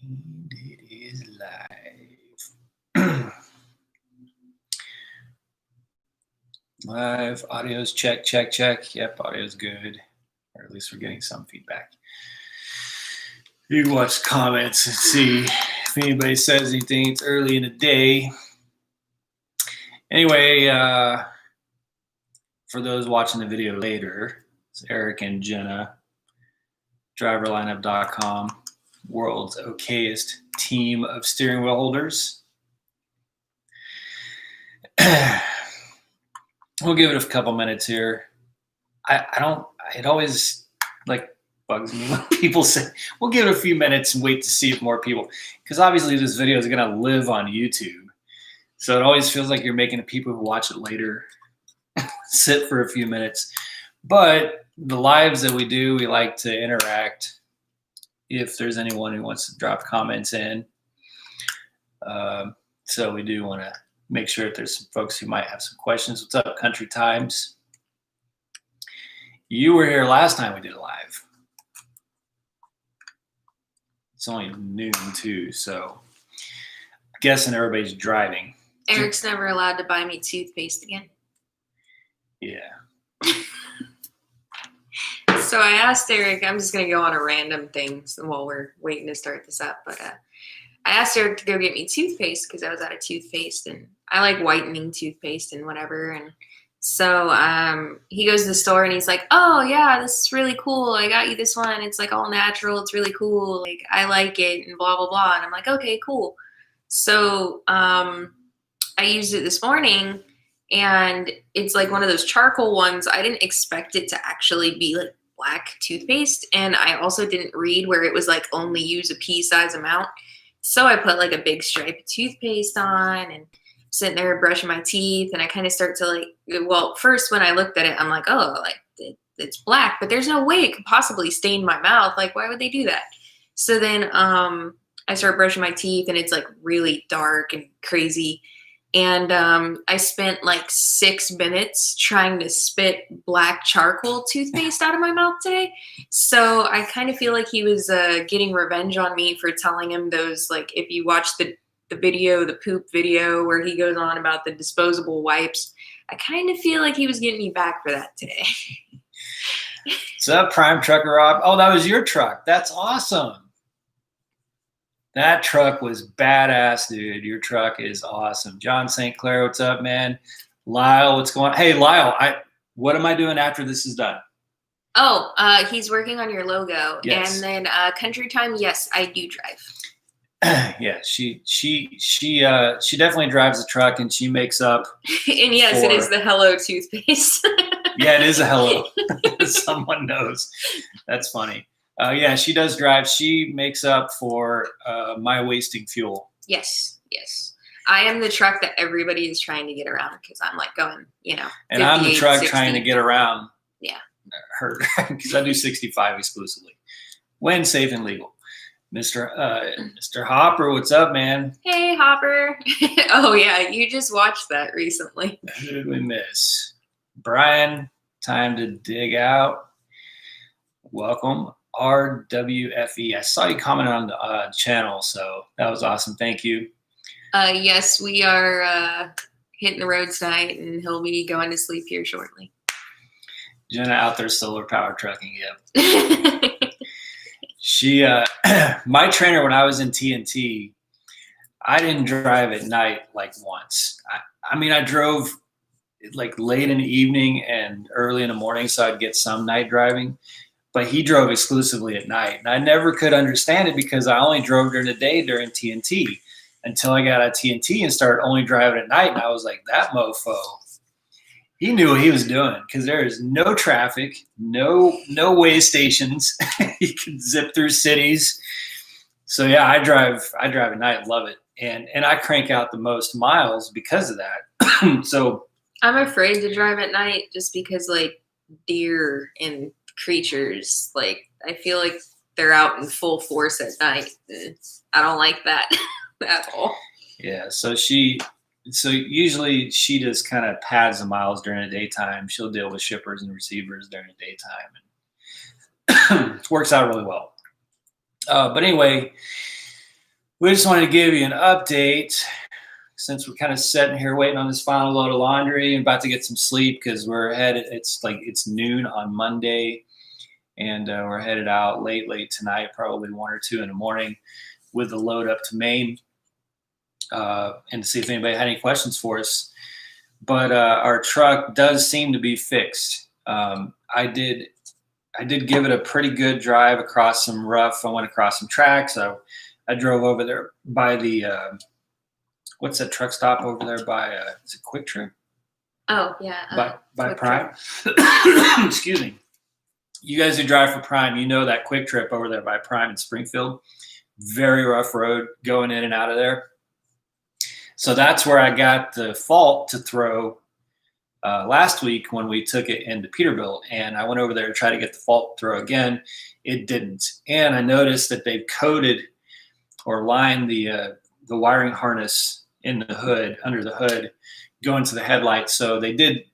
And it is live. Live audio's check. Yep, audio's good. Or at least we're getting some feedback. You can watch the comments and see if anybody says anything. It's early in the day. Anyway, for those watching the video later, it's Eric and Jenna, driverlineup.com, world's okayest team of steering wheel holders. We'll give it a couple minutes here. It always bugs me when people say, we'll give it a few minutes and wait to see if more people, because obviously this video is going to live on YouTube. So it always feels like you're making the people who watch it later sit for a few minutes. But the lives that we do, we like to interact if there's anyone who wants to drop comments in. So we do want to make sure that there's some folks who might have some questions. What's up, Country Times? You were here last time we did a live. It's only noon too, so I'm guessing everybody's driving. Eric's never allowed to buy me toothpaste again. Yeah. So I asked Eric, I'm just going to go on a random thing while we're waiting to start this up, but I asked Eric to go get me toothpaste because I was out of toothpaste, and I like whitening toothpaste and whatever. And so he goes to the store and he's like, oh yeah, this is really cool. I got you this one. It's like all natural. It's really cool. Like, I like it and blah, blah, blah. And I'm like, okay, cool. So I used it this morning, and it's like one of those charcoal ones. I didn't expect it to actually be like black toothpaste. And I also didn't read where it was like only use a pea-size amount. So I put like a big stripe of toothpaste on and sitting there brushing my teeth. And I kind of start to first when I looked at it, I'm like, oh, it's black, but there's no way it could possibly stain my mouth. Like, why would they do that? So then I start brushing my teeth, and it's like really dark and crazy. And I spent like 6 minutes trying to spit black charcoal toothpaste out of my mouth today. So I kind of feel like he was getting revenge on me for telling him those, like, if you watch the video, the poop video where he goes on about the disposable wipes, I kind of feel like he was getting me back for that today. What's up, Prime Trucker Rob? Oh, that was your truck. That's awesome. That truck was badass, dude. Your truck is awesome. John St. Clair, what's up, man? Lyle, what's going on? Hey, Lyle, what am I doing after this is done? Oh, he's working on your logo. Yes. And then Country Time, yes, I do drive. Yeah, she definitely drives the truck, and she makes up. And yes, it is the Hello toothpaste. Yeah, it is a Hello. Someone knows. That's funny. Yeah, she does drive. She makes up for my wasting fuel. Yes. I am the truck that everybody is trying to get around because I'm like going, And I'm the truck 60. Trying to get around. Yeah. Her, because I do 65 exclusively when safe and legal. Mr. Hopper, what's up, man? Hey, Hopper. Oh, yeah, you just watched that recently. Who did we miss? Brian, time to dig out. Welcome. RWFE. I saw you comment on the channel, so that was awesome. Thank you. Yes, we are hitting the road tonight, and he'll be going to sleep here shortly. Jenna out there solar power trucking, yep. She, my trainer when I was in TNT, I didn't drive at night like once. I mean, I drove like late in the evening and early in the morning, so I'd get some night driving. But he drove exclusively at night. And I never could understand it because I only drove during the day during TNT until I got out of TNT and started only driving at night. And I was like, that mofo, he knew what he was doing because there is no traffic, no way stations. He can zip through cities. So yeah, I drive at night, love it. And I crank out the most miles because of that. So I'm afraid to drive at night just because like deer and creatures, like I feel like they're out in full force at night. I don't like that at all. Yeah, so usually she just kind of pads the miles during the daytime. She'll deal with shippers and receivers during the daytime, and it works out really well. But anyway, we just wanted to give you an update since we're kind of sitting here waiting on this final load of laundry and about to get some sleep because we're headed. It's noon on Monday, and we're headed out late tonight, probably 1 or 2 in the morning, with the load up to Maine, and to see if anybody had any questions for us. But our truck does seem to be fixed. I did give it a pretty good drive across some rough. I went across some tracks. I drove over there by the what's that truck stop over there by? Is it Quick Trip? Oh yeah. By Prime. Excuse me. You guys who drive for Prime, you know that Quick Trip over there by Prime in Springfield. Very rough road going in and out of there. So that's where I got the fault to throw last week when we took it into Peterbilt. And I went over there to try to get the fault to throw again. It didn't. And I noticed that they've coated or lined the wiring harness in the hood, under the hood, going to the headlight. So they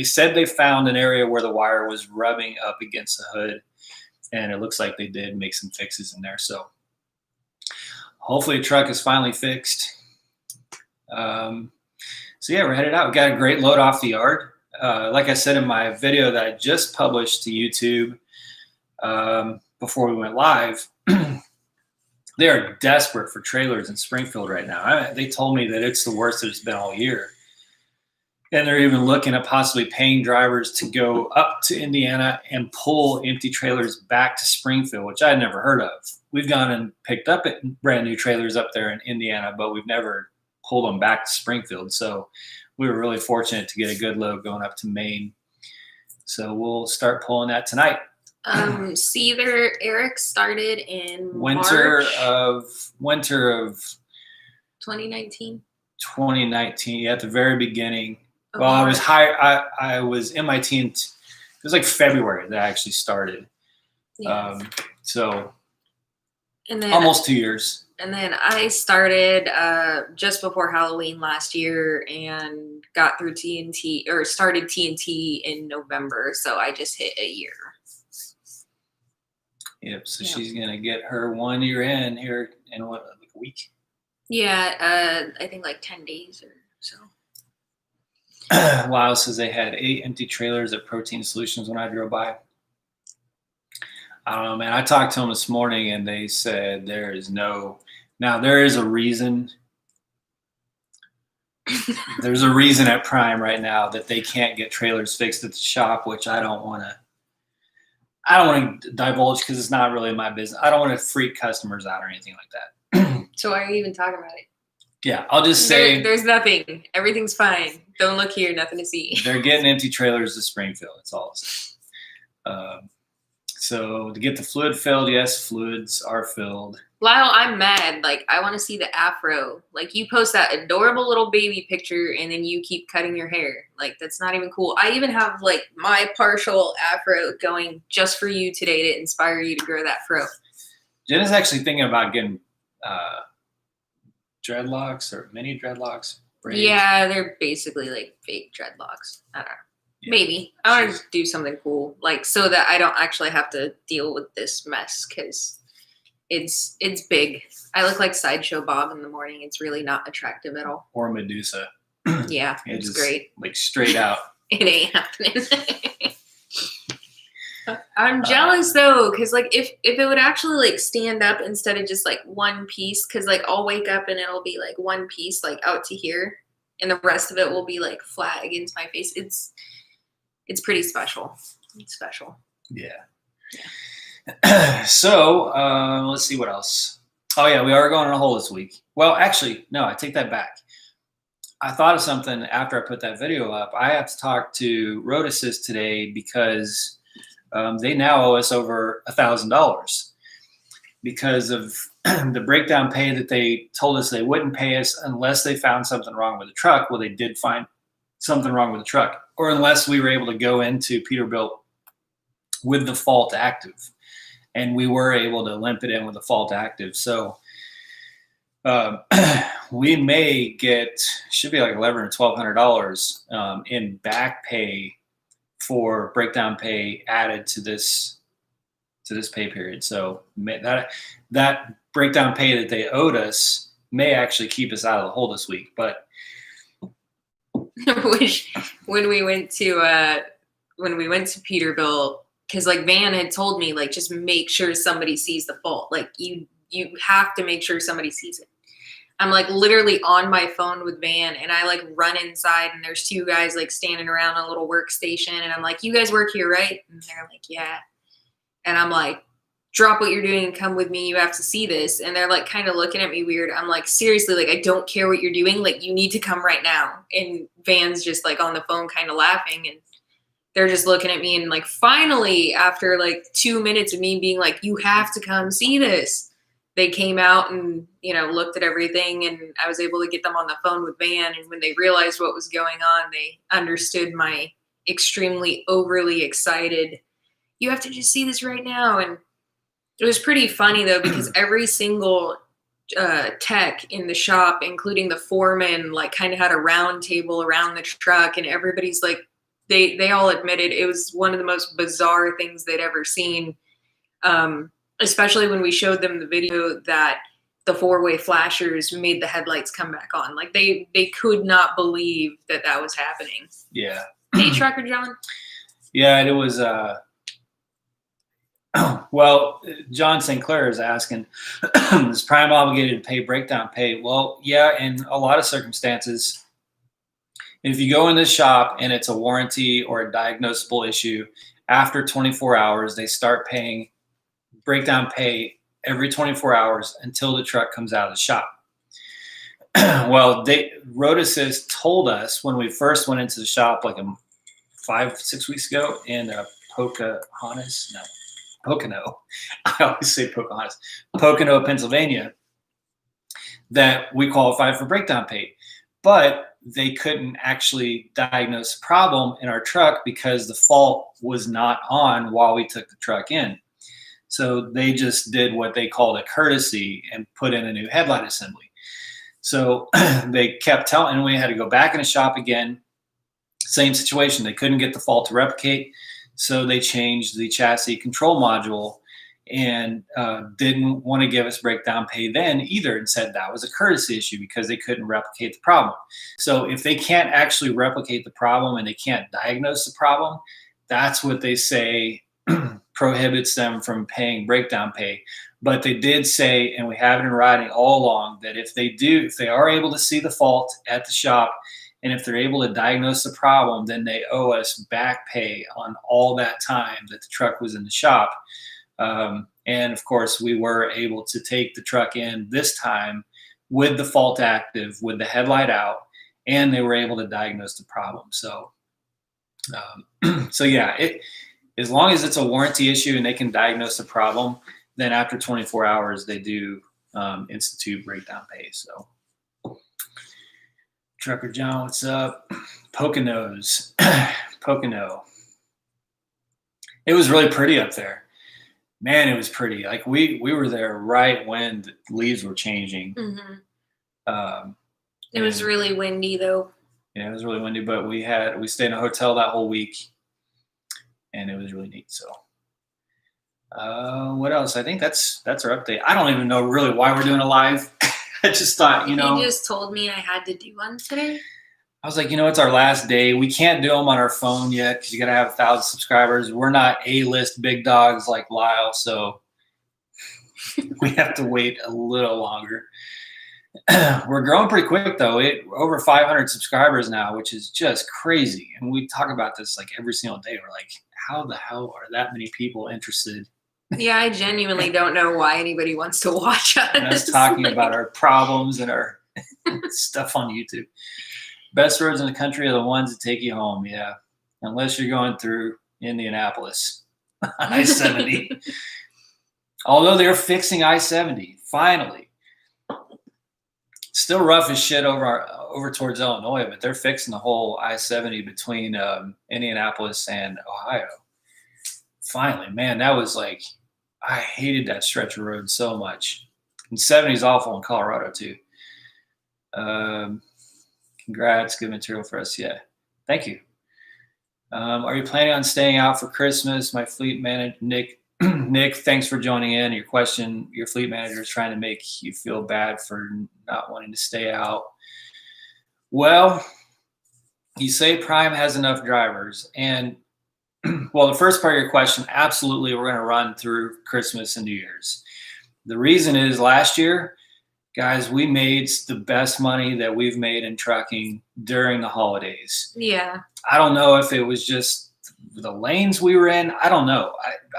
said they found an area where the wire was rubbing up against the hood. And it looks like they did make some fixes in there. So hopefully the truck is finally fixed. So yeah, we're headed out. We got a great load off the yard. Like I said in my video that I just published to YouTube before we went live, they are desperate for trailers in Springfield right now. They told me that it's the worst that it's been all year. And they're even looking at possibly paying drivers to go up to Indiana and pull empty trailers back to Springfield, which I had never heard of. We've gone and picked up brand new trailers up there in Indiana, but we've never pulled them back to Springfield. So we were really fortunate to get a good load going up to Maine. So we'll start pulling that tonight. Seether Eric started in winter March. of 2019. 2019. Yeah, at the very beginning. Of Well, March. I was in my teen. It was like February that I actually started. Yeah. So and then almost 2 years. And then I started just before Halloween last year and got through started TNT in November. So I just hit a year. Yep. So she's going to get her 1 year in here in what, like a week? Yeah. I think like 10 days or so. Wow. Says they had 8 empty trailers at Protein Solutions when I drove by. I don't know, man. I talked to them this morning and they said there is a reason. There's a reason at Prime right now that they can't get trailers fixed at the shop, which I don't want to divulge because it's not really my business. I don't want to freak customers out or anything like that. So why are you even talking about it? Yeah, I'll just say there's nothing. Everything's fine. Don't look here. Nothing to see. They're getting empty trailers to Springfield. That's all I'm saying. So to get the fluid filled, yes, fluids are filled. Lyle, I'm mad. Like, I want to see the afro. Like, you post that adorable little baby picture and then you keep cutting your hair. Like, that's not even cool. I even have, like, my partial afro going just for you today to inspire you to grow that fro. Jen is actually thinking about getting dreadlocks or mini dreadlocks. Braids. Yeah, they're basically, like, fake dreadlocks. I don't know. Yeah. Maybe. I want to do something cool, like, so that I don't actually have to deal with this mess because it's big. I look like Sideshow Bob in the morning. It's really not attractive at all. Or Medusa. Yeah, it's great. Like straight out. It ain't happening. I'm jealous though, because like if it would actually like stand up instead of just like one piece, because like I'll wake up and it'll be like one piece like out to here, and the rest of it will be like flat against my face. It's pretty special. It's special. Yeah. So let's see what else. Oh yeah, we are going on a hole this week. Well, actually, no, I take that back. I thought of something after I put that video up. I have to talk to Road Assist today because they now owe us over $1,000 because of the breakdown pay that they told us they wouldn't pay us unless they found something wrong with the truck. Well, they did find something wrong with the truck, or unless we were able to go into Peterbilt with the fault active, and we were able to limp it in with the fault active. So we may get, should be like $1,100 or $1,200 in back pay for breakdown pay added to this pay period. So that breakdown pay that they owed us may actually keep us out of the hole this week. But Which when we went to Peterbilt, because like Van had told me, like, just make sure somebody sees the fault. Like you have to make sure somebody sees it. I'm like literally on my phone with Van, and I like run inside, and there's two guys like standing around a little workstation, and I'm like, "You guys work here, right?" And they're like, "Yeah." And I'm like, "Drop what you're doing and come with me. You have to see this." And they're like kind of looking at me weird. I'm like, "Seriously, like I don't care what you're doing. Like you need to come right now." And Van's just like on the phone kind of laughing, and they're just looking at me. And like finally, after like 2 minutes of me being like, "You have to come see this," they came out and, looked at everything, and I was able to get them on the phone with Van. And when they realized what was going on, they understood my extremely overly excited, "You have to just see this right now." And it was pretty funny though, because every single tech in the shop, including the foreman, like kind of had a round table around the truck, and everybody's like, they all admitted it was one of the most bizarre things they'd ever seen. Especially when we showed them the video that the four-way flashers made the headlights come back on. Like they could not believe that was happening. Yeah. Hey, Trucker John. Yeah, it was. Well, John St. Clair is asking, is Prime obligated to pay breakdown pay? Well, yeah, in a lot of circumstances. If you go in this shop and it's a warranty or a diagnosable issue, after 24 hours, they start paying breakdown pay every 24 hours until the truck comes out of the shop. Well, Road Assist told us when we first went into the shop like 5-6 weeks ago in Pocono. I always say Pocahontas. Pocono, Pennsylvania, that we qualified for breakdown pay. But they couldn't actually diagnose the problem in our truck because the fault was not on while we took the truck in. So they just did what they called a courtesy and put in a new headlight assembly. So they kept telling, and we had to go back in the shop again. Same situation. They couldn't get the fault to replicate. So they changed the chassis control module and didn't want to give us breakdown pay then either, and said that was a courtesy issue because they couldn't replicate the problem. So if they can't actually replicate the problem and they can't diagnose the problem, that's what they say prohibits them from paying breakdown pay. But they did say, and we have it in writing all along, that if they are able to see the fault at the shop, and if they're able to diagnose the problem, then they owe us back pay on all that time that the truck was in the shop. And of course, we were able to take the truck in this time with the fault active, with the headlight out, and they were able to diagnose the problem. So, yeah, as long as it's a warranty issue and they can diagnose the problem, then after 24 hours, they do institute breakdown pay. So, Trucker John, what's up? Poconos, Pocono. It was really pretty up there. Man, it was pretty. Like we were there right when the leaves were changing. Mm-hmm. It was really windy though. Yeah, it was really windy, but we stayed in a hotel that whole week, and it was really neat. So, what else? I think that's our update. I don't even know really why we're doing a live. I just thought, You just told me I had to do one today. I was like, it's our last day. We can't do them on our phone yet because you got to have 1,000 subscribers. We're not A-list big dogs like Lyle, so we have to wait a little longer. We're growing pretty quick, though. Over 500 subscribers now, which is just crazy. And we talk about this like every single day. We're like, how the hell are that many people interested? Yeah, I genuinely don't know why anybody wants to watch us. And us talking about our problems and our stuff on YouTube. Best roads in the country are the ones that take you home, yeah. Unless you're going through Indianapolis, I-70. Although they're fixing I-70, finally. Still rough as shit over towards Illinois, but they're fixing the whole I-70 between Indianapolis and Ohio. Finally, man, that was like, I hated that stretch of road so much. And 70 is awful in Colorado too. Congrats, good material for us. Yeah, thank you. Are you planning on staying out for Christmas? My fleet manager Nick Nick, thanks for joining in. Your question, your fleet manager is trying to make you feel bad for not wanting to stay out. Well, you say Prime has enough drivers. And well, the first part of your question, absolutely, we're going to run through Christmas and New Year's. The reason is last year, guys, we made the best money that we've made in trucking during the holidays. Yeah. I don't know if it was just the lanes we were in. I don't know.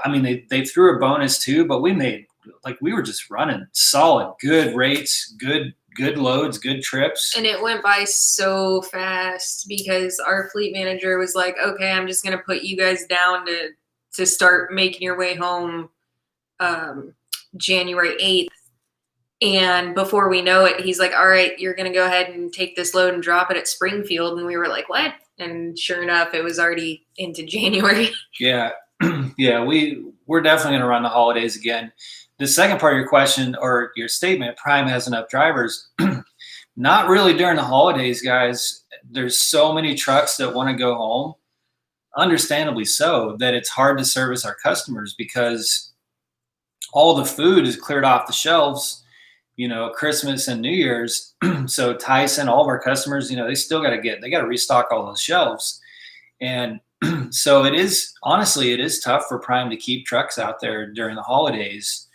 I mean, they threw a bonus too, but we made, like, we were just running solid, good rates, good loads, good trips. And it went by so fast because our fleet manager was like, okay, I'm just going to put you guys down to start making your way home January 8th. And before we know it, he's like, all right, you're going to go ahead and take this load and drop it at Springfield. And we were like, what? And sure enough, it was already into January. Yeah. Yeah, we're definitely going to run the holidays again. The second part of your question or your statement, Prime has enough drivers. Not really during the holidays, guys. There's so many trucks that want to go home, understandably so, that it's hard to service our customers because all the food is cleared off the shelves, Christmas and New Year's. So Tyson, all of our customers, they still got to restock all those shelves. And so it is tough for Prime to keep trucks out there during the holidays.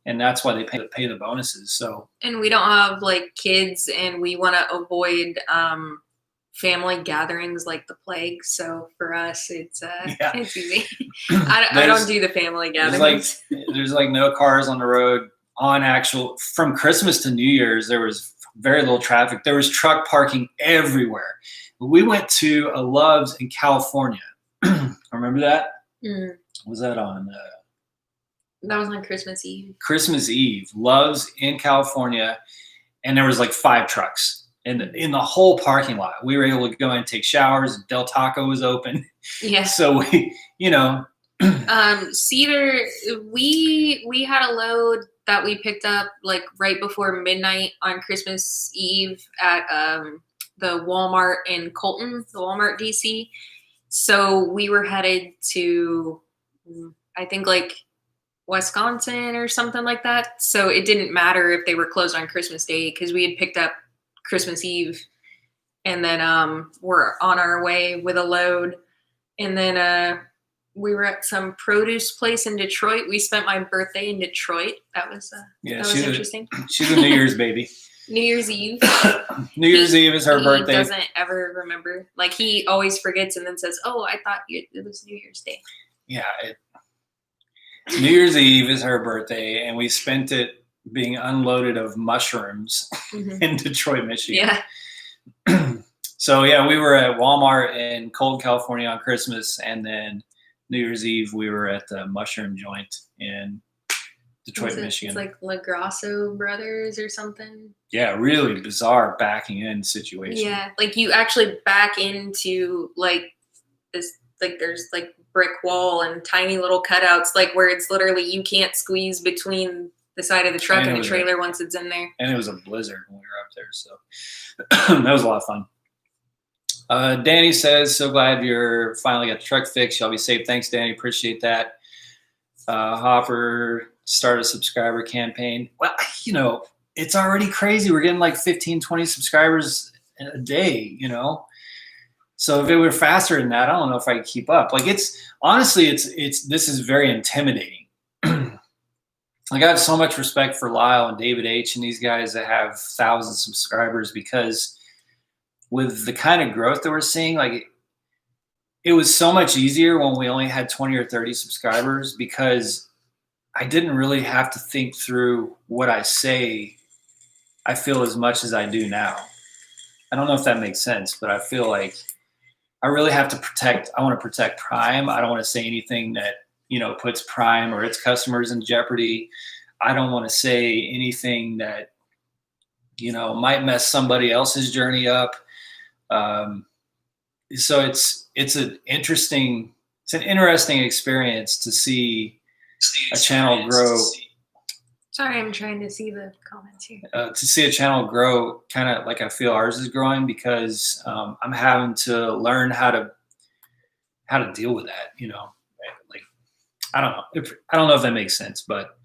And that's why they pay the bonuses. So, and we don't have like kids, and we want to avoid family gatherings like the plague. So for us, it's easy. I don't do the family gatherings. There's like no cars on the road from Christmas to New Year's. There was very little traffic. There was truck parking everywhere. We went to a Love's in California. Remember that? Mm. Was that on? That was on Christmas Eve. Christmas Eve, Love's in California, and there was like 5 trucks in the whole parking lot. We were able to go in and take showers. Del Taco was open. Yeah. So we, Cedar, we had a load that we picked up like right before midnight on Christmas Eve at the Walmart in Colton, the Walmart DC. So we were headed to, I think, like Wisconsin or something like that. So it didn't matter if they were closed on Christmas Day because we had picked up Christmas Eve, and then we're on our way with a load. And then we were at some produce place in Detroit. We spent my birthday in Detroit. That was interesting. She's a New Year's baby. New Year's Eve. New Year's Eve is her birthday. He doesn't ever remember. Like, he always forgets and then says, oh, I thought it was New Year's Day. Yeah. New Year's Eve is her birthday, and we spent it being unloaded of mushrooms in Detroit, Michigan. Yeah. So, yeah, we were at Walmart in Colton, California on Christmas, and then New Year's Eve we were at the mushroom joint in Detroit, Michigan. It's like La Grasso Brothers or something. Yeah, really bizarre backing in situation. Yeah, like you actually back into like this, like there's like brick wall and tiny little cutouts, like where it's literally you can't squeeze between the side of the truck and the trailer once it's in there. And it was a blizzard when we were up there, so that was a lot of fun. Danny says, so glad you're finally got the truck fixed. Y'all be safe. Thanks, Danny. Appreciate that. Hopper started a subscriber campaign. Well, it's already crazy. We're getting like 15, 20 subscribers a day, So if it were faster than that, I don't know if I could keep up. Like, this is very intimidating. Like, I have so much respect for Lyle and David H. and these guys that have thousands of subscribers, because with the kind of growth that we're seeing, like, it was so much easier when we only had 20 or 30 subscribers, because I didn't really have to think through what I say, I feel, as much as I do now. I don't know if that makes sense, but I feel like I really have to I want to protect Prime. I don't want to say anything that, puts Prime or its customers in jeopardy. I don't want to say anything that, might mess somebody else's journey up. So it's an interesting experience to see a channel grow. Sorry, I'm trying to see the comments here. To see a channel grow, kind of like I feel ours is growing, because I'm having to learn how to deal with that. Like, I don't know. I don't know if that makes sense, but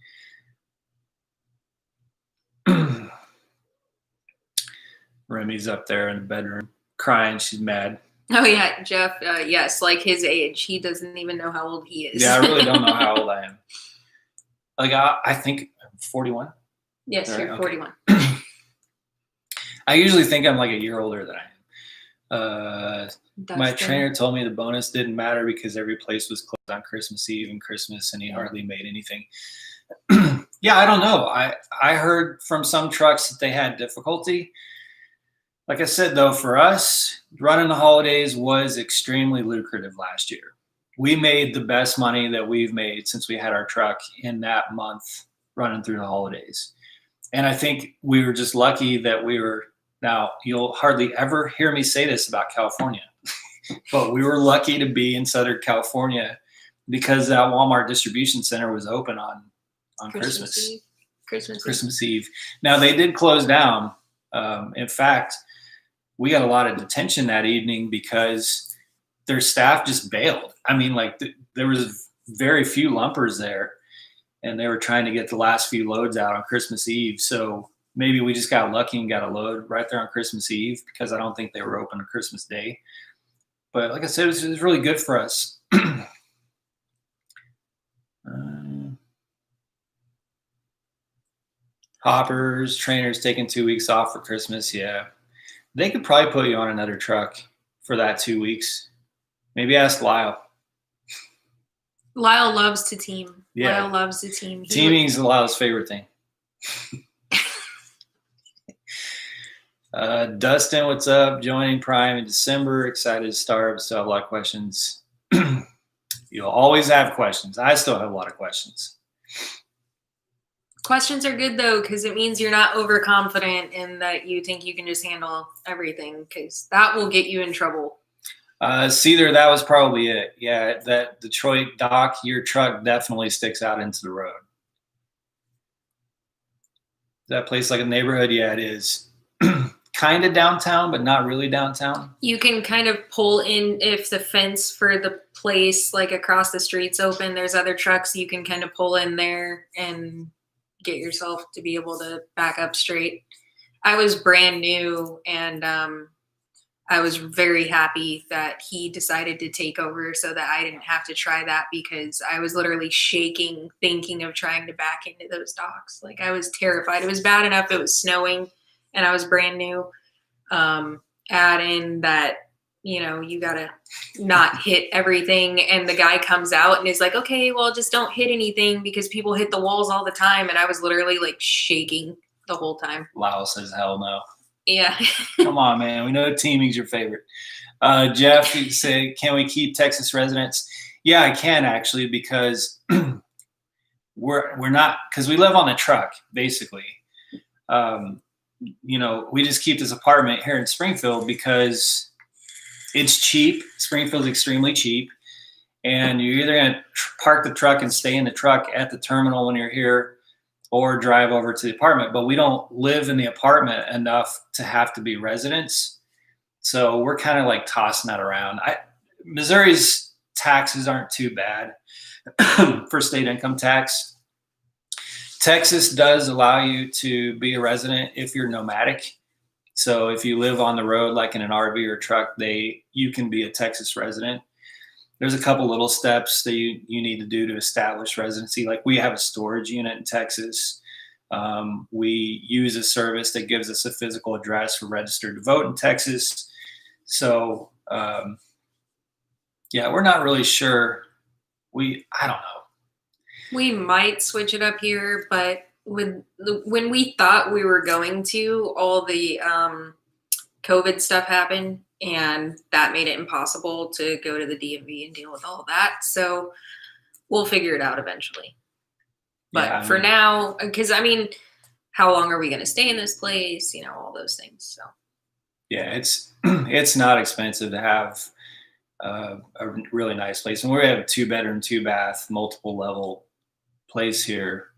Remy's up there in the bedroom crying. She's mad. Oh yeah, Jeff. Yes, like his age. He doesn't even know how old he is. Yeah, I really don't know how old I am. Like I think I'm 41. Yes, Right, you're 41. I usually think I'm like a year older than I am. My trainer told me the bonus didn't matter because every place was closed on Christmas Eve and Christmas, and he hardly made anything. Yeah, I don't know. I heard from some trucks that they had difficulty. Like I said, though, for us, running the holidays was extremely lucrative last year. We made the best money that we've made since we had our truck in that month running through the holidays. And I think we were just lucky that we were. Now, you'll hardly ever hear me say this about California, but we were lucky to be in Southern California because that Walmart distribution center was open on Christmas Eve. Christmas Eve. Now, they did close down. In fact, we got a lot of detention that evening because their staff just bailed. I mean, like there was very few lumpers there, and they were trying to get the last few loads out on Christmas Eve. So maybe we just got lucky and got a load right there on Christmas Eve because I don't think they were open on Christmas Day. But like I said, it was really good for us. Hoppers, trainers taking 2 weeks off for Christmas. Yeah. They could probably put you on another truck for that 2 weeks. Maybe ask Lyle. Lyle loves to team. Yeah. Lyle loves to team. Teaming is Lyle's favorite thing. Dustin, what's up? Joining Prime in December. Excited to start. Still have a lot of questions. You'll always have questions. I still have a lot of questions. Questions are good, though, because it means you're not overconfident and that you think you can just handle everything, because that will get you in trouble. Cedar, that was probably it. Yeah, that Detroit dock, your truck definitely sticks out into the road. That place like a neighborhood? Yeah, it is. Kind of downtown, but not really downtown. You can kind of pull in if the fence for the place, like across the street's open, there's other trucks, you can kind of pull in there and get yourself to be able to back up straight. I was brand new, and I was very happy that he decided to take over so that I didn't have to try that, because I was literally shaking thinking of trying to back into those docks. Like, I was terrified. It was bad enough it was snowing and I was brand new. Add in that, you gotta not hit everything, and the guy comes out and is like, okay, well, just don't hit anything because people hit the walls all the time. And I was literally like shaking the whole time. Lyle says hell no. Yeah. Come on, man. We know teaming's your favorite. Jeff, you say, can we keep Texas residents? Yeah, I can actually, because we're not, because we live on the truck, basically. We just keep this apartment here in Springfield because it's cheap. Springfield's extremely cheap. And you're either going to park the truck and stay in the truck at the terminal when you're here, or drive over to the apartment. But we don't live in the apartment enough to have to be residents. So we're kind of like tossing that around. Missouri's taxes aren't too bad for state income tax. Texas does allow you to be a resident if you're nomadic. So if you live on the road, like in an RV or truck, you can be a Texas resident. There's a couple little steps that you need to do to establish residency. Like, we have a storage unit in Texas. We use a service that gives us a physical address for registered to vote in Texas. So, we're not really sure. I don't know. We might switch it up here, but when we thought we were going to, all the COVID stuff happened, and that made it impossible to go to the DMV and deal with all of that. So we'll figure it out eventually. But for now, because how long are we going to stay in this place? All those things. So yeah, it's not expensive to have a really nice place, and we have a 2-bedroom, 2-bath, multiple level place here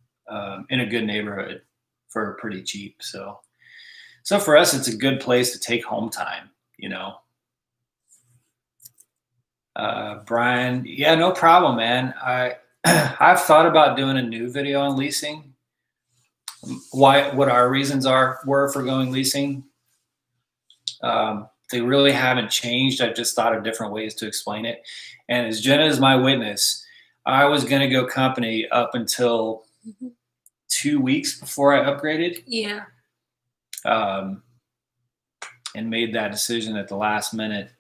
in a good neighborhood for pretty cheap. So for us, it's a good place to take home time. Brian, yeah, no problem, man. I've thought about doing a new video on leasing. What our reasons were for going leasing. They really haven't changed. I've just thought of different ways to explain it. And as Jenna is my witness, I was going to go company up until 2 weeks before I upgraded. Yeah. And made that decision at the last minute.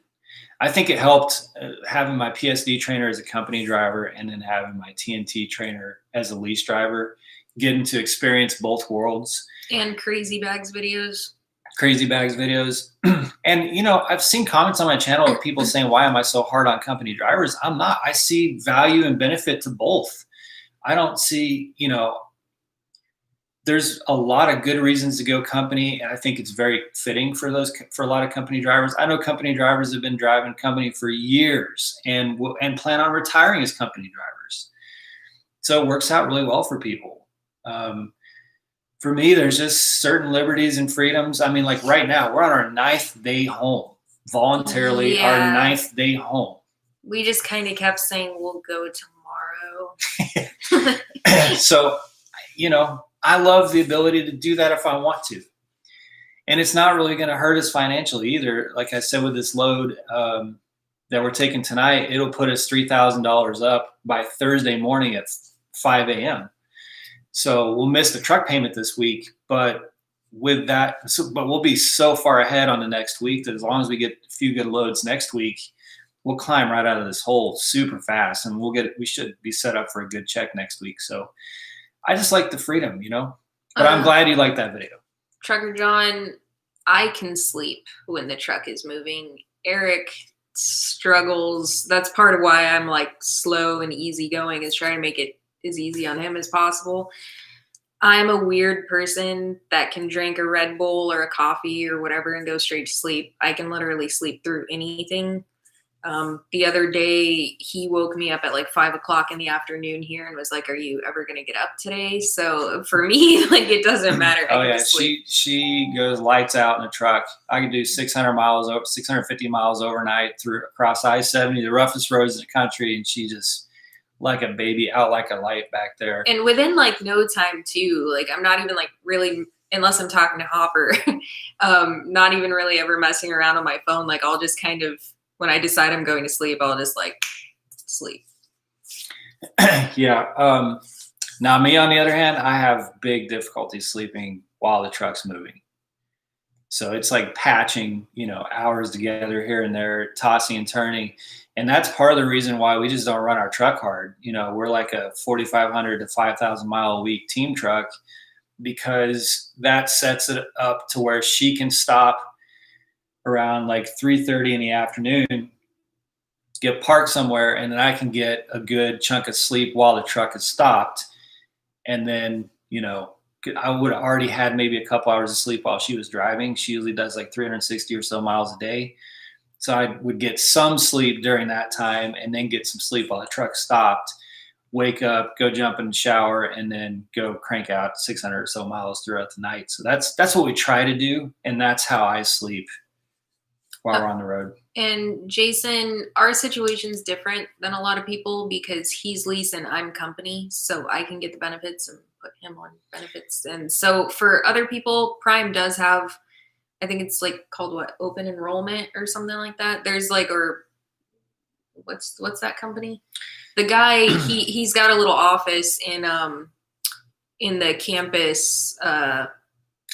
I think it helped having my PSD trainer as a company driver and then having my TNT trainer as a lease driver, getting to experience both worlds. And Crazy Bags videos. And, I've seen comments on my channel of people saying, why am I so hard on company drivers? I'm not. I see value and benefit to both. I don't see, there's a lot of good reasons to go company, and I think it's very fitting for a lot of company drivers. I know company drivers have been driving company for years and plan on retiring as company drivers. So it works out really well for people. For me, there's just certain liberties and freedoms. I mean, like right now, we're on our 9th day home, voluntarily, our 9th day home. We just kind of kept saying, we'll go tomorrow. So, I love the ability to do that if I want to. And it's not really going to hurt us financially either. Like I said, with this load that we're taking tonight, it'll put us $3,000 up by Thursday morning at 5 a.m. So we'll miss the truck payment this week, but with that, but we'll be so far ahead on the next week that as long as we get a few good loads next week, we'll climb right out of this hole super fast, and we should be set up for a good check next week. So I just like the freedom, but I'm glad you like that video. Trucker John, I can sleep when the truck is moving. Eric struggles. That's part of why I'm like slow and easygoing, is trying to make it as easy on him as possible. I'm a weird person that can drink a Red Bull or a coffee or whatever and go straight to sleep. I can literally sleep through anything. The other day, he woke me up at like 5 o'clock in the afternoon here and was like, "Are you ever going to get up today?" So for me, like, it doesn't matter. Oh yeah, she goes lights out in the truck. I can do 650 miles overnight across I-70, the roughest roads in the country, and she just like a baby, out like a light back there. And within like no time too. Like, I'm not even like really, unless I'm talking to Hopper, not even really ever messing around on my phone. Like, I'll just kind of, when I decide I'm going to sleep, I'll just like sleep. Yeah. Now me, on the other hand, I have big difficulty sleeping while the truck's moving. So it's like patching, hours together here and there, tossing and turning. And that's part of the reason why we just don't run our truck hard. We're like a 4,500 to 5,000 mile a week team truck, because that sets it up to where she can stop around like 3:30 in the afternoon, get parked somewhere, and then I can get a good chunk of sleep while the truck is stopped. And then, I would have already had maybe a couple hours of sleep while she was driving. She usually does like 360 or so miles a day. So I would get some sleep during that time and then get some sleep while the truck stopped, wake up, go jump in the shower, and then go crank out 600 or so miles throughout the night. So that's what we try to do. And that's how I sleep while we're on the road. And Jason, our situation's different than a lot of people because he's lease and I'm company. So I can get the benefits and put him on benefits. And so for other people, Prime does have, I think it's like called open enrollment or something like that. There's like, or what's that company? The guy, he's got a little office in the campus. I'm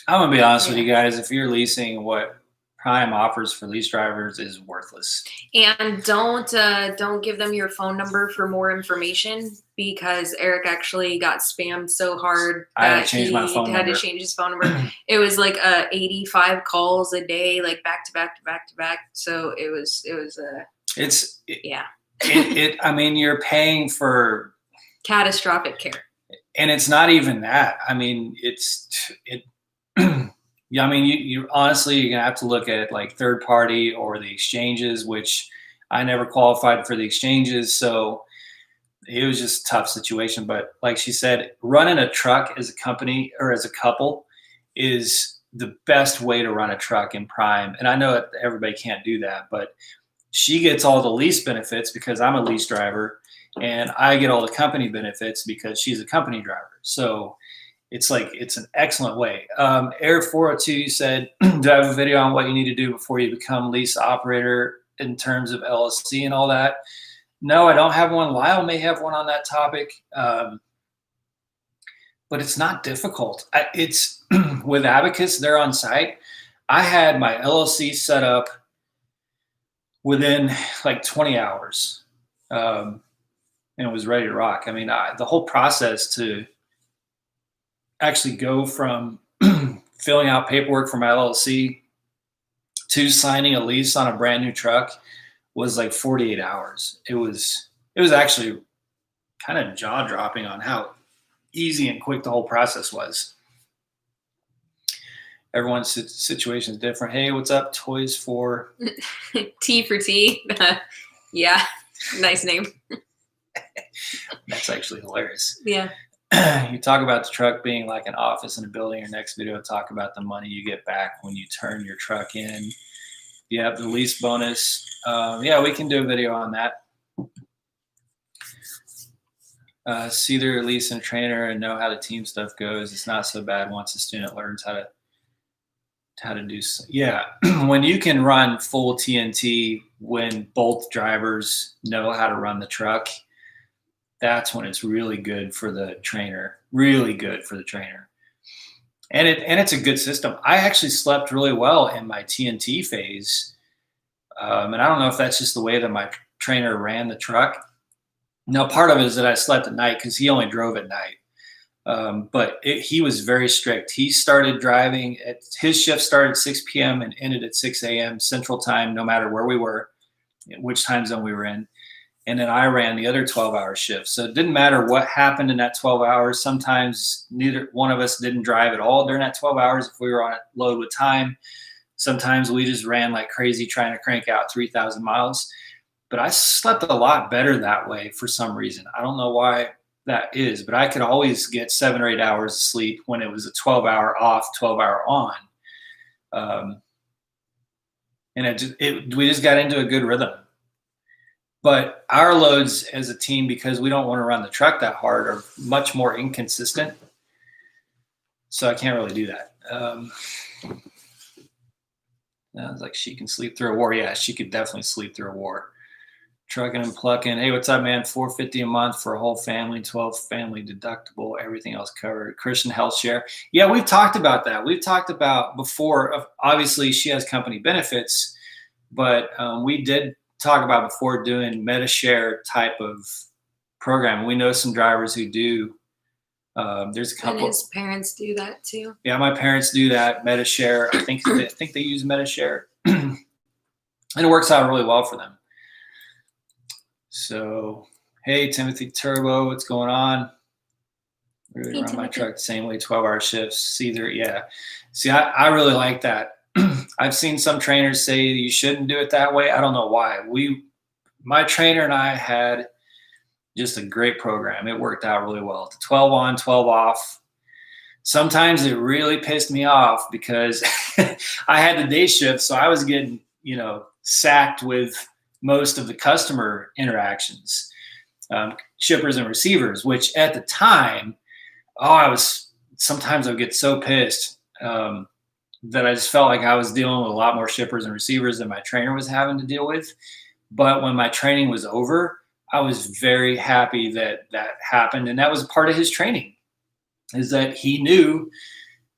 gonna be honest with you guys. If you're leasing, what Prime offers for lease drivers is worthless. And don't give them your phone number for more information, because Eric actually got spammed so hard that he had to change his phone number. It was like 85 calls a day, like back to back to back to back. So it was I mean, you're paying for catastrophic care. And it's not even that. I mean, yeah, I mean, you honestly, you're going to have to look at like third party or the exchanges, which I never qualified for the exchanges. So it was just a tough situation. But like she said, running a truck as a company or as a couple is the best way to run a truck in Prime. And I know that everybody can't do that, but she gets all the lease benefits because I'm a lease driver, and I get all the company benefits because she's a company driver. So it's like, it's an excellent way. Air 402 said, do I have a video on what you need to do before you become lease operator in terms of LLC and all that? No, I don't have one. Lyle may have one on that topic. But it's not difficult. It's with Abacus, they're on site. I had my LLC set up within like 20 hours, and it was ready to rock. I mean, the whole process to actually go from filling out paperwork for my LLC to signing a lease on a brand new truck was like 48 hours. It was actually kind of jaw dropping on how easy and quick the whole process was. Everyone's situation is different. Hey, what's up? Toys for T for T. Yeah, nice name. That's actually hilarious. Yeah. You talk about the truck being like an office in a building. Your next video, talk about the money you get back when you turn your truck in. You have the lease bonus. Yeah, we can do a video on that. See their lease and trainer and know how the team stuff goes. It's not so bad once a student learns how to do. Yeah, when you can run full TNT, when both drivers know how to run the truck, that's when it's really good for the trainer. Really good for the trainer. And it's a good system. I actually slept really well in my TNT phase, and I don't know if that's just the way that my trainer ran the truck. Now, part of it is that I slept at night because he only drove at night. But he was very strict. He started driving his shift started at 6 p.m. and ended at 6 a.m. Central Time, no matter where we were, which time zone we were in. And then I ran the other 12-hour shift. So it didn't matter what happened in that 12 hours. Sometimes neither one of us didn't drive at all during that 12 hours if we were on a load with time. Sometimes we just ran like crazy trying to crank out 3,000 miles. But I slept a lot better that way for some reason. I don't know why that is, but I could always get 7 or 8 hours of sleep when it was a 12-hour off, 12-hour on. And we just got into a good rhythm. But our loads as a team, because we don't want to run the truck that hard, are much more inconsistent. So I can't really do that. I was like, she can sleep through a war. Yeah, she could definitely sleep through a war. Trucking and plucking. Hey, what's up, man? $450 a month for a whole family, 12 family deductible, everything else covered. Christian health share. Yeah, we've talked about that. We've talked about before. Obviously, she has company benefits, but we did talk about before doing MediShare type of program. We know some drivers who do. There's a couple. And his parents do that too. Yeah, my parents do that. MediShare. I think they use MediShare, and it works out really well for them. So, hey, Timothy Turbo, what's going on? Really run my truck the same way, 12-hour shifts. Yeah. See, I really like that. I've seen some trainers say you shouldn't do it that way. I don't know why. My trainer and I had just a great program. It worked out really well. 12 on, 12 off. Sometimes it really pissed me off because I had the day shift, so I was getting, sacked with most of the customer interactions, shippers and receivers, which at the time, sometimes I would get so pissed that I just felt like I was dealing with a lot more shippers and receivers than my trainer was having to deal with. But when my training was over, I was very happy that happened. And that was part of his training, is that he knew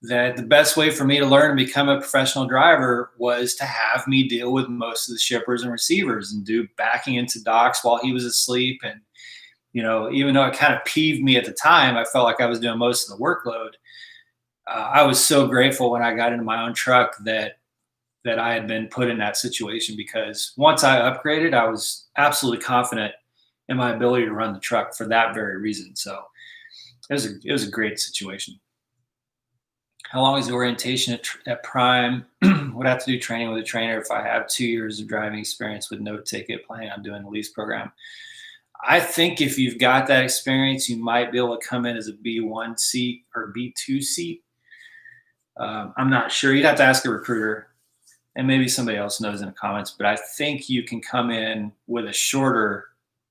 that the best way for me to learn and become a professional driver was to have me deal with most of the shippers and receivers and do backing into docks while he was asleep. And, even though it kind of peeved me at the time, I felt like I was doing most of the workload. I was so grateful when I got into my own truck that I had been put in that situation, because once I upgraded, I was absolutely confident in my ability to run the truck for that very reason. So it was a great situation. How long is the orientation at Prime? Would have to do training with a trainer if I have 2 years of driving experience with no ticket, planning on doing the lease program. I think if you've got that experience, you might be able to come in as a B1 seat or B2 seat. I'm not sure. You'd have to ask a recruiter, and maybe somebody else knows in the comments, but I think you can come in with a shorter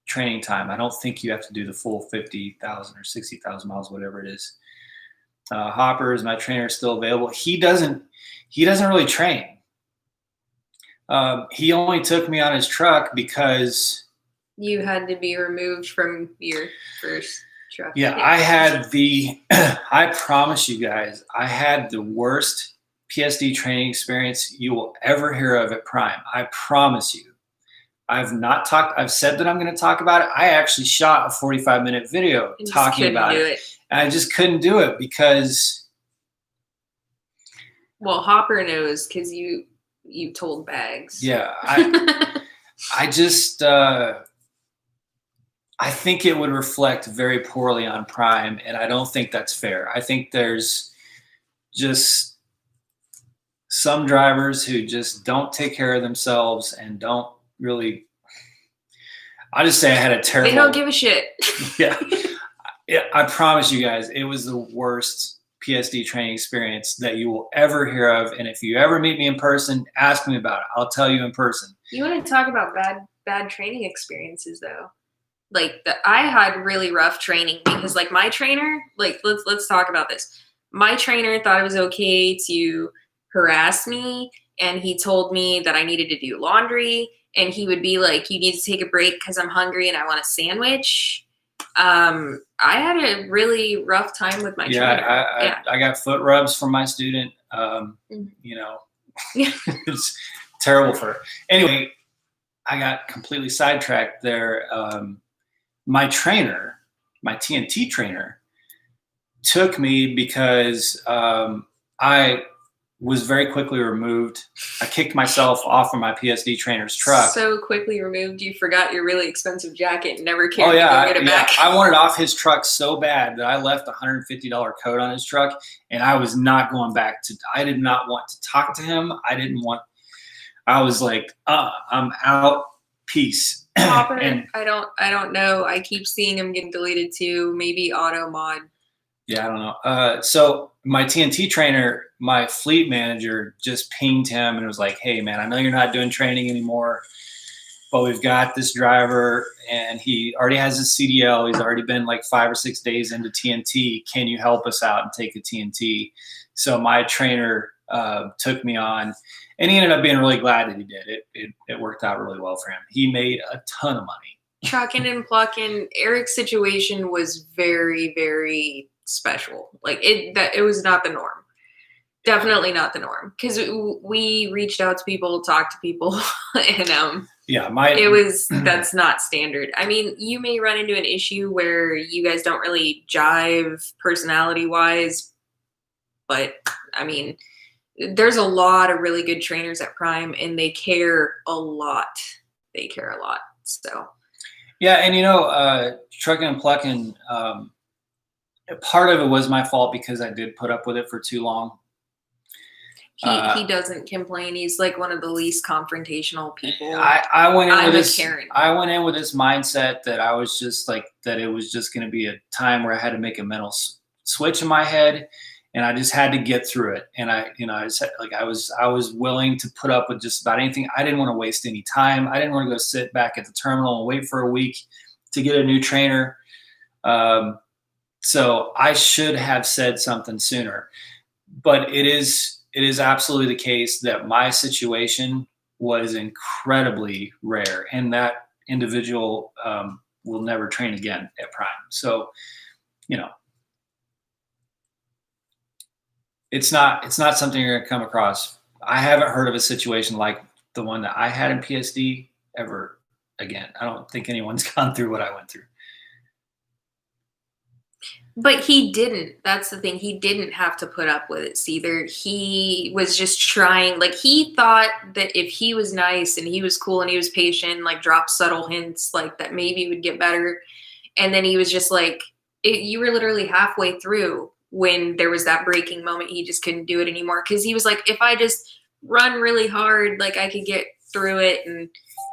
training time. I don't think you have to do the full 50,000 or 60,000 miles, whatever it is. Hopper is my trainer, still available. He doesn't really train. He only took me on his truck because you had to be removed from your first truck. Yeah, I had I promise you guys, I had the worst PSD training experience you will ever hear of at Prime. I promise you. I've said that I'm going to talk about it. I actually shot a 45-minute video talking about it. And I just couldn't do it because. Well, Hopper knows because you told Bags. Yeah, I just I think it would reflect very poorly on Prime, and I don't think that's fair. I think there's just some drivers who just don't take care of themselves and don't really. I just say I had a terrible. They don't give a shit. Yeah, I promise you guys, it was the worst PSD training experience that you will ever hear of. And if you ever meet me in person, ask me about it. I'll tell you in person. You want to talk about bad training experiences, though? Like I had really rough training because, like, my trainer. Like, let's talk about this. My trainer thought it was okay to harass me, and he told me that I needed to do laundry. And he would be like, you need to take a break because I'm hungry and I want a sandwich. I had a really rough time with my trainer. I got foot rubs from my student. You know, it's terrible for her. Anyway, I got completely sidetracked there. My trainer, my TNT trainer, took me because I was very quickly removed. I kicked myself off of my PSD trainer's truck. So quickly removed, you forgot your really expensive jacket and never cared to get it back. I wanted off his truck so bad that I left a $150 coat on his truck, and I was not going back to. I did not want to talk to him. I was like, I'm out. Peace. Hopper, I don't know. I keep seeing him get deleted too. Maybe ODOMEJ. Yeah, I don't know. So my TNT trainer, my fleet manager, just pinged him and was like, hey, man, I know you're not doing training anymore, but we've got this driver and he already has his CDL. He's already been like 5 or 6 days into TNT. Can you help us out and take a TNT? So my trainer took me on, and he ended up being really glad that he did. It worked out really well for him. He made a ton of money. Trucking and plucking. Eric's situation was very, very special. Like it was not the norm. Definitely not the norm, because we reached out to people, talked to people, and that's not standard. I mean, you may run into an issue where you guys don't really jive personality wise, but I mean, there's a lot of really good trainers at Prime, and they care a lot. So yeah, and trucking and plucking. Part of it was my fault because I did put up with it for too long. He doesn't complain. He's like one of the least confrontational people. I went in with this mindset that I was just like that. It was just going to be a time where I had to make a mental switch in my head, and I just had to get through it. And I was willing to put up with just about anything. I didn't want to waste any time. I didn't want to go sit back at the terminal and wait for a week to get a new trainer. So I should have said something sooner, but it is absolutely the case that my situation was incredibly rare, and that individual will never train again at Prime. So, it's not something you're going to come across. I haven't heard of a situation like the one that I had in PSD ever again. I don't think anyone's gone through what I went through. But he didn't. That's the thing. He didn't have to put up with it either. He was just trying. Like, he thought that if he was nice and he was cool and he was patient, like drop subtle hints, like that maybe it would get better. And then he was just like, you were literally halfway through when there was that breaking moment. He just couldn't do it anymore. Because he was like, if I just run really hard, like I could get through it. And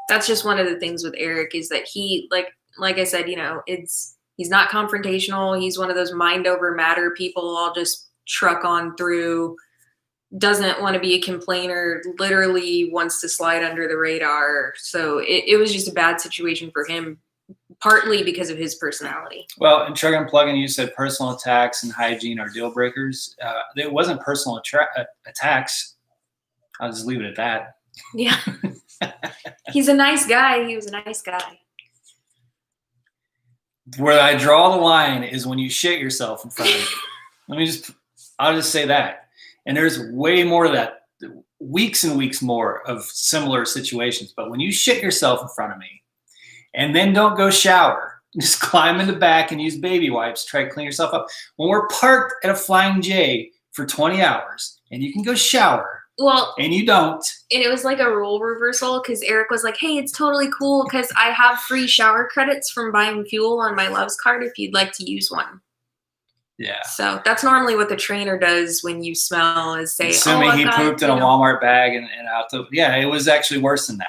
that's just one of the things with Eric is that he, like I said, he's not confrontational. He's one of those mind over matter people. I'll just truck on through. Doesn't want to be a complainer. Literally wants to slide under the radar. So it was just a bad situation for him partly because of his personality. Well, in Truck Unplugging, you said personal attacks and hygiene are deal breakers. It wasn't personal attacks. I'll just leave it at that. Yeah. He's a nice guy. He was a nice guy. Where I draw the line is when you shit yourself in front of me. I'll just say that. And there's way more of that, weeks and weeks more of similar situations. But when you shit yourself in front of me and then don't go shower, just climb in the back and use baby wipes, try to clean yourself up. When we're parked at a Flying J for 20 hours and you can go shower, well, and you don't. And it was like a role reversal because Eric was like, hey, it's totally cool because I have free shower credits from buying fuel on my Loves card if you'd like to use one. Yeah. So that's normally what the trainer does when you smell is say, assuming he pooped in a Walmart bag and out the, yeah, it was actually worse than that.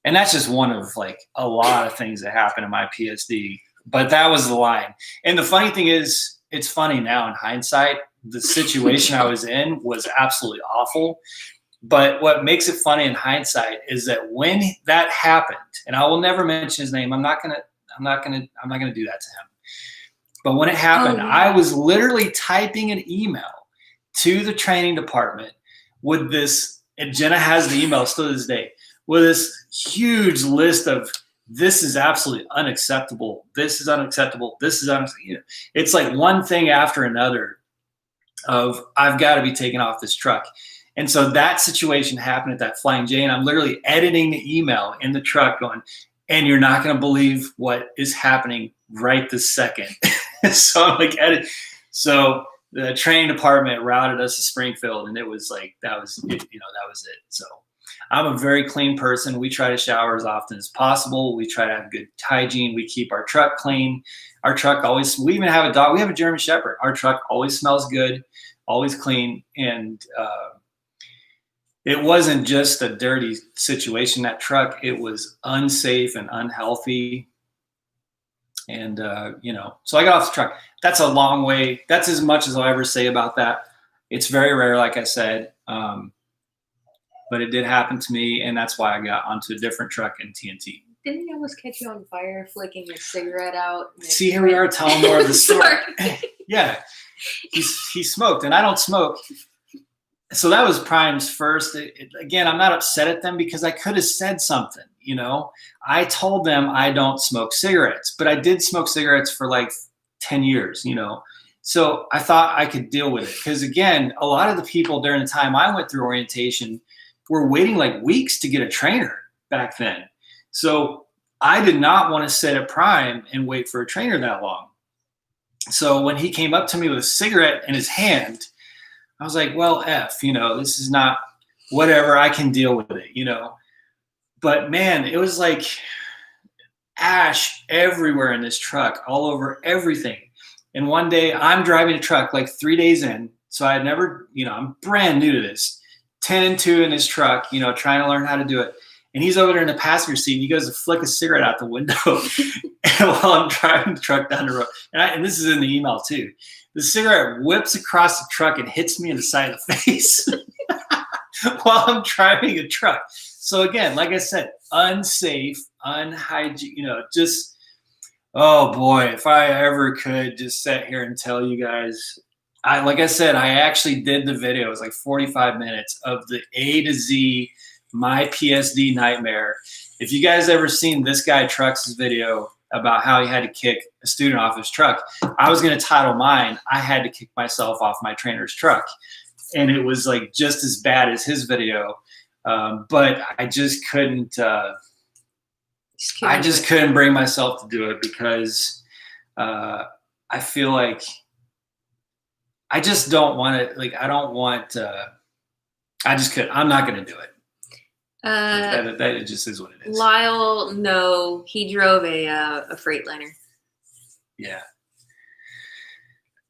And that's just one of like a lot of things that happened in my PSD, but that was the line. And the funny thing is, it's funny now in hindsight, the situation I was in was absolutely awful. But what makes it funny in hindsight is that when that happened, and I will never mention his name, I'm not gonna do that to him. But when it happened, I was literally typing an email to the training department with this, and Jenna has the email still to this day, with this huge list of this is absolutely unacceptable. This is unacceptable. This is unacceptable. It's like one thing after another of I've got to be taken off this truck. And so that situation happened at that Flying J, and I'm literally editing the email in the truck going, and you're not going to believe what is happening right this second. So I'm like, edit. So the training department routed us to Springfield, and it was like, that was it. So I'm a very clean person. We try to shower as often as possible. We try to have good hygiene. We keep our truck clean. Our truck always, we even have a dog. We have a German Shepherd. Our truck always smells good, always clean. And it wasn't just a dirty situation, that truck. It was unsafe and unhealthy. And, so I got off the truck. That's a long way. That's as much as I'll ever say about that. It's very rare, like I said. But it did happen to me, and that's why I got onto a different truck in TNT. Didn't he almost catch you on fire, flicking your cigarette out? See, here we are telling more of the story. Yeah, he smoked, and I don't smoke. So that was Prime's first. Again, I'm not upset at them because I could have said something. I told them I don't smoke cigarettes, but I did smoke cigarettes for like 10 years. So I thought I could deal with it because, again, a lot of the people during the time I went through orientation were waiting like weeks to get a trainer back then. So I did not want to sit at Prime and wait for a trainer that long. So when he came up to me with a cigarette in his hand, I was like, well, this is not whatever, I can deal with it, But man, it was like ash everywhere in this truck, all over everything. And one day I'm driving a truck like 3 days in. So I had never, I'm brand new to this, 10 and 2 in his truck, trying to learn how to do it. And he's over there in the passenger seat. And he goes to flick a cigarette out the window while I'm driving the truck down the road. And this is in the email too. The cigarette whips across the truck and hits me in the side of the face while I'm driving a truck. So again, like I said, unsafe, unhygiene, just, oh boy, if I ever could just sit here and tell you guys, like I said, I actually did the video. It was like 45 minutes of the A to Z, my PSD nightmare. If you guys ever seen this guy Trucks' video about how he had to kick a student off his truck, I was going to title mine, I had to kick myself off my trainer's truck. And it was like just as bad as his video. But I just couldn't, couldn't bring myself to do it because I feel like I just don't want it. Like, I don't want, I just couldn't, I'm not going to do it. That it just is what it is. Lyle, no, he drove a Freightliner. Yeah.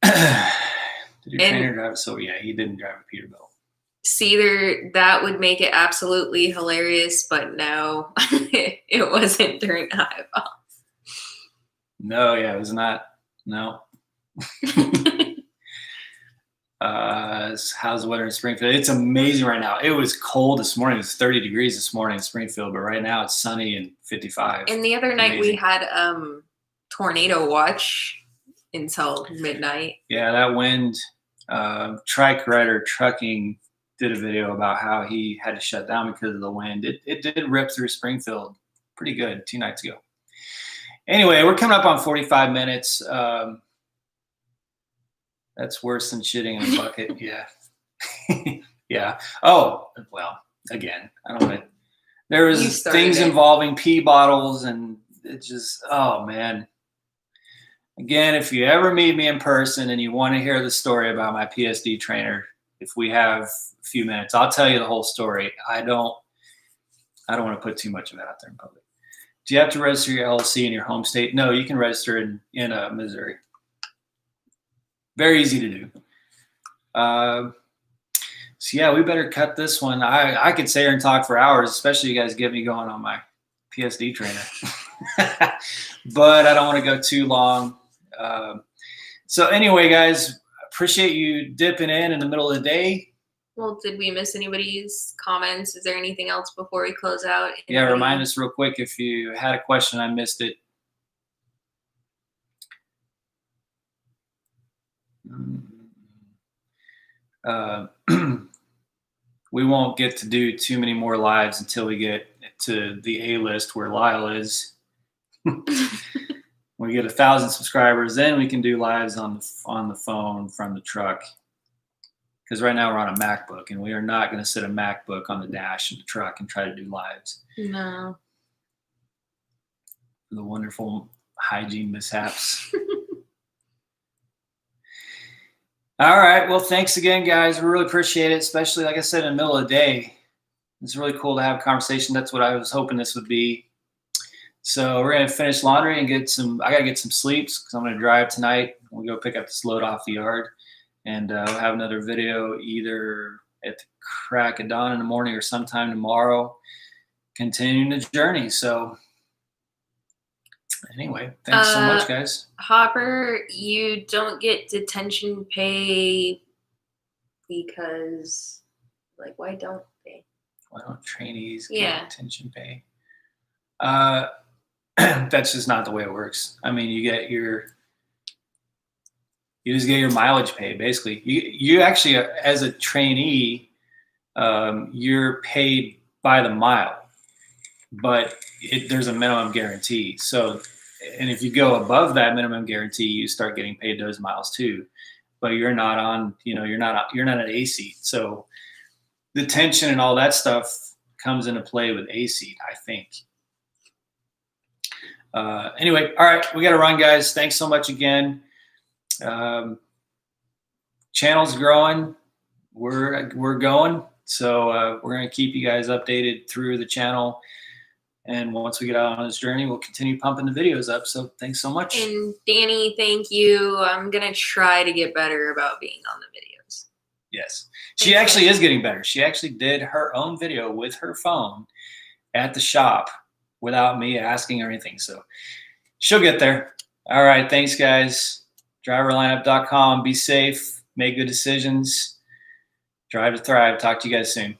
Did your trainer drive it? So yeah, he didn't drive a Peterbilt. See, that would make it absolutely hilarious, but no, it wasn't during high vol. No, yeah, it was not. No. How's the weather in Springfield? It's amazing right now. It was cold this morning. It was 30 degrees this morning in Springfield, but right now it's sunny and 55. And the other night we had tornado watch until midnight. Yeah, that wind. Trike Rider Trucking did a video about how he had to shut down because of the wind. It did rip through Springfield pretty good 2 nights ago. Anyway, we're coming up on 45 minutes. That's worse than shitting in a bucket. Yeah. Yeah. Oh, well, again, I don't know. There was things involving pee bottles and it just, oh man. Again, if you ever meet me in person and you want to hear the story about my PSD trainer, if we have a few minutes, I'll tell you the whole story. I don't want to put too much of it out there in public. Do you have to register your LLC in your home state? No, you can register in Missouri. Very easy to do. So yeah, we better cut this one. I could sit here and talk for hours, especially you guys get me going on my PSD trainer. But I don't want to go too long. So anyway, guys, appreciate you dipping in the middle of the day. Well, did we miss anybody's comments? Is there anything else before we close out? Yeah, remind us real quick if you had a question, I missed it. We won't get to do too many more lives until we get to the A-list where Lyle is. When we get 1,000 subscribers, then we can do lives on the phone from the truck. Because right now we're on a MacBook, and we are not going to sit a MacBook on the dash of the truck and try to do lives. No. The wonderful hygiene mishaps. All right. Well, thanks again, guys. We really appreciate it, especially, like I said, in the middle of the day. It's really cool to have a conversation. That's what I was hoping this would be. So we're going to finish laundry and I got to get some sleeps because I'm going to drive tonight. We'll go pick up this load off the yard. And we'll have another video either at the crack of dawn in the morning or sometime tomorrow, continuing the journey. So anyway, thanks so much, guys. Hopper, you don't get detention pay because, like, why don't they? Why don't trainees get detention pay? That's just not the way it works. I mean, you just get your mileage pay, basically. You actually, as a trainee, you're paid by the mile, but there's a minimum guarantee. So, and if you go above that minimum guarantee, you start getting paid those miles too. But you're not on, you're not an A seat. So the tension and all that stuff comes into play with A seat, I think. Anyway, all right, we got to run, guys. Thanks so much again. Channel's growing. We're going. So we're going to keep you guys updated through the channel. And once we get out on this journey, we'll continue pumping the videos up. So thanks so much. And Danny, thank you. I'm going to try to get better about being on the videos. Yes. She actually is getting better. She actually did her own video with her phone at the shop without me asking or anything. So she'll get there. All right. Thanks, guys. driverlineup.com. Be safe. Make good decisions. Drive to thrive. Talk to you guys soon.